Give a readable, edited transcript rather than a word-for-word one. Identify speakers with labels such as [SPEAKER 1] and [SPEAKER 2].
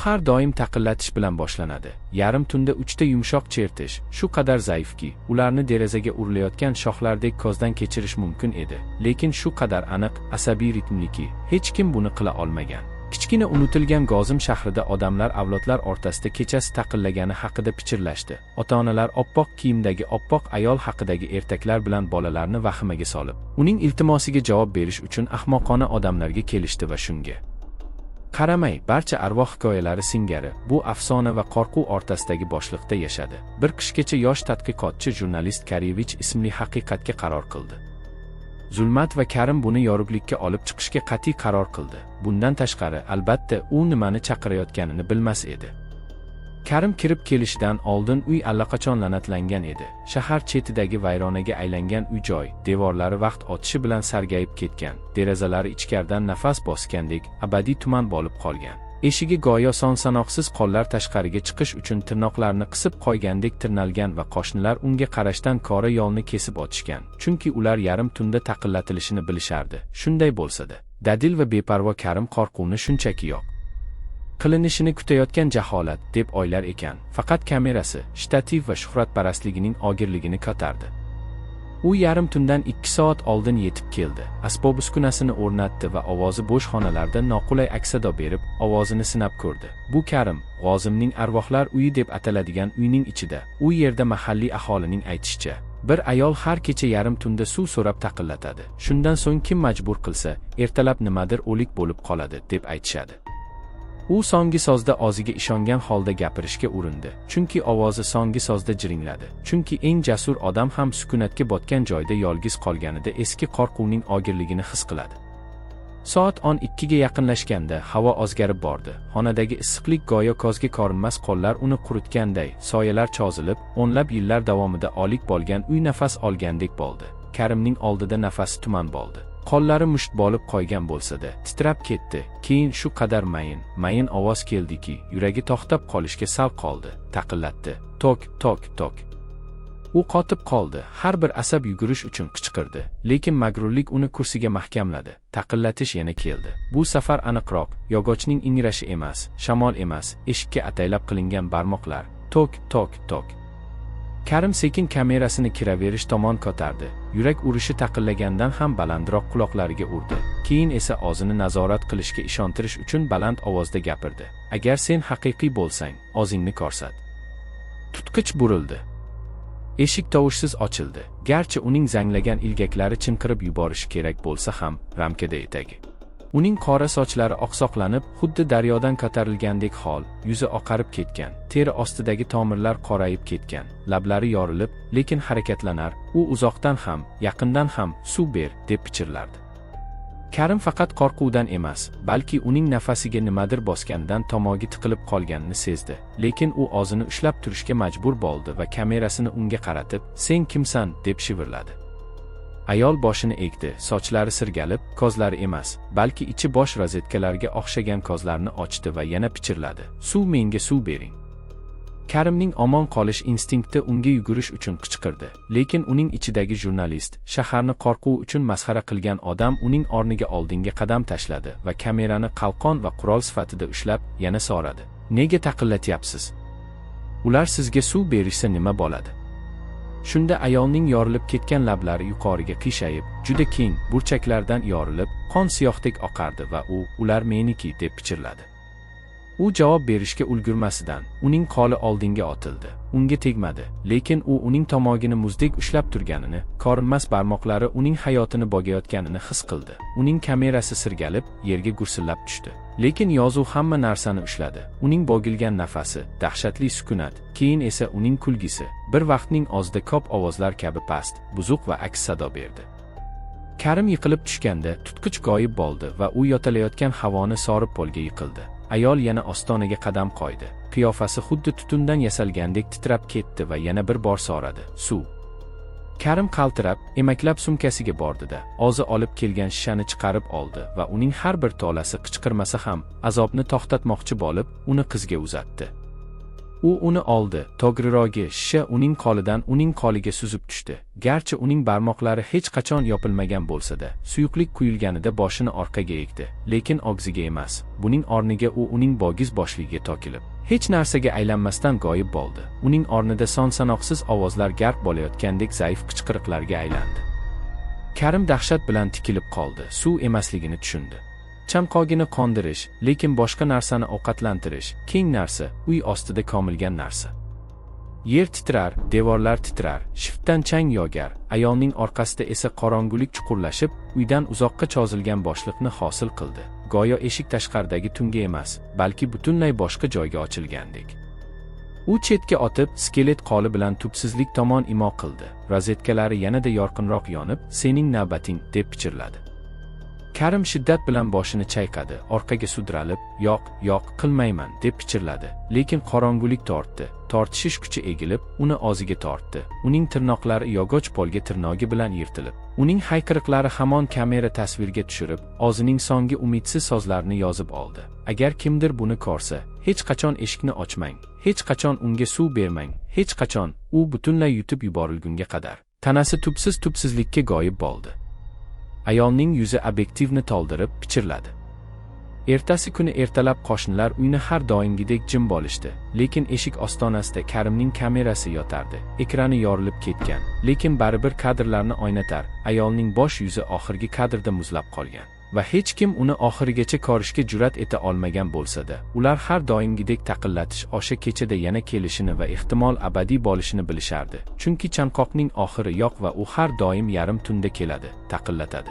[SPEAKER 1] har doim taqillatish bilan boshlanadi. Yarim tunda uchta yumshoq chertish shu qadar zaifki, ularni derazaga urilayotgan shoxlardek ko'zdan kechirish mumkin edi. Lekin shu qadar aniq, asabiy ritmliki, hech kim buni qila olmagan. Kichkina unutilgan G'ozim shahrida odamlar avlodlar o'rtasida kechasi taqillagani haqida pichirlashdi. Ota-onalar oppoq kiyimdagi oppoq ayol haqidagi ertaklar bilan bolalarni vahimaga solib, uning iltimosiga javob berish uchun ahmoqona odamlarga kelishdi va shunga qaramay, barcha arvoh hikoyalari singari bu afsona va qo'rquv o'rtasidagi boshliqda yashadi. Bir qishgacha yosh tadqiqotchi jurnalist Karevich ismli haqiqatga qaror qildi. Zulmat va Karim buni yorug'likka olib chiqishga qat'iy qaror qildi. Bundan tashqari, albatta, u nimani chaqirayotganini bilmas edi. Karim kirib kelishidan oldin uy allaqachon la'natlangan edi. Shahar chetidagi vayronaga aylangan uy-joy, devorlari vaqt o'tishi bilan sargayib ketgan, derazalari ichkaridan nafas bosgandek abadiy tuman bo'lib qolgan. Eshigi go'yo son-sanoqsiz qollar tashqariga chiqish uchun tirnoqlarini qisib qo'ygandek tirnalgan va qo'shnilar unga qarashdan ko'ra yo'lni kesib o'tishgan. Chunki ular yarim tunda taqillatilishini bilishardi. Shunday bo'lsa-da, dadil va beparvo Karim qo'rquvni shunchaki yo'q qilinishini kutayotgan jaholat deb o'ylar ekan. Faqat kamerasi, shtativ va shuhratparastligining og'irligini ko'tardi. U yarim tundan 2 soat oldin yetib keldi. Asbob uskunasini o'rnatdi va ovozi bo'sh xonalarda noqulay aks-sado berib, ovozini sinab ko'rdi. Bu Karim, G'ozimning arvohlar uyi deb ataladigan uyning ichida. U yerda mahalliy aholining aytishicha, bir ayol har kecha yarim tunda suv so'rab taqillatadi. Shundan so'ng kim majbur qilsa, ertalab nimadir o'lik bo'lib qoladi deb aytishadi. U songi sozda o'ziga ishongan holda gapirishga urindi. Chunki ovozi songi sozda jiringladi. Chunki eng jasur odam ham sukunatga botgan joyda yolg'iz qolganida eski qo'rquvning og'irligini his qiladi. Soat 12 ga yaqinlashganda havo o'zgarib bordi. Xonadagi issiqlik go'yo ko'zga ko'rinmas qo'llar uni quritganday, soyalar cho'zilib, o'nlab yillar davomida olik bo'lgan uy nafas olgandek bo'ldi. Karimning oldida nafasi tuman bo'ldi. Qo'llari musht bo'lib qo'ygan bo'lsa-da, titrab ketdi. Keyin shu qadar mayin ovoz keldiki, yuragi to'xtab qolishga sal qoldi. Taqillatdi. Tok, tok, tok. U qotib qoldi. Har bir asab yugurish uchun qichqirdi, lekin magrurlik uni kursiga mahkamladi. Taqillatish yana keldi. Bu safar aniqroq, yog'ochning ingrashi emas, shamol emas, eshikka ataylab qilingan barmoqlar. Tok, tok, tok. Karim sekin kamerasini kiraverish tomon ko'tardi. Yurak urishi taqillagandan ham balandroq quloqlariga urdi. Keyin esa o'zini nazorat qilishga ishontirish uchun baland ovozda gapirdi. Agar sen haqiqiy bo'lsang, o'zingni ko'rsat. Tutqich burildi. Eshik tovushsiz ochildi. Garchi uning zanglagan ilgaklari chinqirib yuborishi kerak bo'lsa ham, ramkada etagi. Uning qora sochlari oqsoqlanib, xuddi daryodan ko'tarilgandek hol, yuzi oqarib ketgan, teri ostidagi tomirlar qorayib ketgan, lablari yorilib, lekin harakatlanar. U uzoqdan ham, yaqindan ham suv ber deb pichirlardi. Karim faqat qo'rquvdan emas, balki uning nafasiga nimadir bosgandan tomog'i tiqilib qolganini sezdi. Lekin u o'zini ushlab turishga majbur bo'ldi va kamerasini unga qaratib, "Sen kimsan?" deb shivirladi. Ayol boshini egdi, sochlari sirgalib, ko'zlari emas, balki ichi bosh rozetkalarga o'xshagan ko'zlarini ochdi va yana pichirladi. "Suv, menga suv bering." Karimning omon qolish instinkti unga yugurish uchun qichqirdi, lekin uning ichidagi jurnalist, shaharni qo'rquv uchun masxara qilgan odam uning o'rniga oldinga qadam tashladi va kamerani qalqon va qurol sifatida ushlab, yana so'radi: "Nega taqillatyapsiz? Ular sizga suv berishsa nima bo'ladi?" Shunda ayolning yorilib ketgan lablari yuqoriga qiyshayib, juda keng burchaklardan yorilib, qon siyohdek oqardi va "Ular meniki" deb pichirladi. U javob berishga ulgurmasidan, uning qo'li oldinga otildi. Unga tegmadi, lekin u uning tomog'ini muzdek ushlab turganini, ko'rinmas barmoqlari uning hayotini bogayotganini his qildi. Uning kamerasi sirgalib, yerga gursillab tushdi. Lekin yozuv hamma narsani ushladi. Uning bo'gilgan nafasi, dahshatli sukunat, keyin esa uning kulgisi, bir vaqtning o'zida ko'p ovozlar kabi past, buzuq va aks sado berdi. Karim yiqilib tushganda tutqich g'oyib bo'ldi va u yotalayotgan havoni sorib polga yiqildi. Ayol yana ostonaga qadam qo'ydi. Qiyofasi xuddi tutundan yasalgandek titrab ketdi va yana bir bor so'radi: "Suv." Karim qaltirab, emaklab sumkasiga bordi-da, o'zi olib kelgan shishani chiqarib oldi va uning har bir tolasi qichqirmasa ham azobni to'xtatmoqchi bo'lib, uni qizga uzatdi. U uni oldi, tog'rirog'i shisha uning qolidan uning qoliga suzib tushdi. Garchi uning barmoqlari hech qachon yopilmagan bo'lsa-da, suyuqlik quyilganida boshini orqaga egdi, lekin og'ziga emas. Buning o'rniga u uning bogiz boshligiga tokilib, hech narsaga aylanmasdan g'oyib bo'ldi. Uning o'rnida son-sanoqsiz ovozlar garb bo'layotgandek zaif qichqiriqlarga aylandi. Karim dahshat bilan tikilib qoldi, suv emasligini tushundi. Chanqog'ini qondirish, lekin boshqa narsani ovqatlantirish, keng narsa, uy ostida komilgan narsa. Yer titrar, devorlar titrar, shiftdan chang yog'ar, ayolning orqasida esa qorong'ulik chuqurlashib, uydan uzoqqa cho'zilgan boshliqni hosil qildi. Go'yo eshik tashqaridagi tunga emas, balki butunlay boshqa joyga ochilgandek. U chetga otib, skelet qoli bilan tubsizlik tomon imo qildi. Rozetkalari yanada yorqinroq yonib, "Sening navbating", deb pichirladi. Karim shiddat bilan boshini chayqadi, orqaga sudralib, "Yo'q, qilmayman", deb pichirladi. Lekin qorong'ulik tortdi. Tortishish kuchi egilib, uni og'ziga tortdi. Uning tirnoqlari yog'och polga tirnog'i bilan yirtilib, uning hayqiriqlari hamon kamera tasvirga tushirib, o'zining so'nggi umidsiz so'zlarini yozib oldi. Agar kimdir buni ko'rsa, hech qachon eshikni ochmang, hech qachon unga suv bermang, hech qachon, u butunlay yutib yuborilgunga qadar. Tanasi tubsizlikka g'oyib bo'ldi. Ayolning yuzi obyektivni to'ldirib pichirladi. Ertasi kuni ertalab qo'shnilar uyni har doimgidek jim bo'lishdi, lekin eshik ostonasida Karimning kamerasi yotardi. Ekrani yorilib ketgan, lekin baribir kadrlarni o'ynatar. Ayolning bosh yuzi oxirgi kadrda muzlab qolgan va hech kim uni oxirigacha ko'rishga jur'at eta olmagan bo'lsa-da, ular har doimgidek taqillatish o'sha kechada yana kelishini va ehtimol abadiy bo'lishini bilishardi. Chunki chanqoqning oxiri yo'q va u har doim yarim tunda keladi, taqillatadi.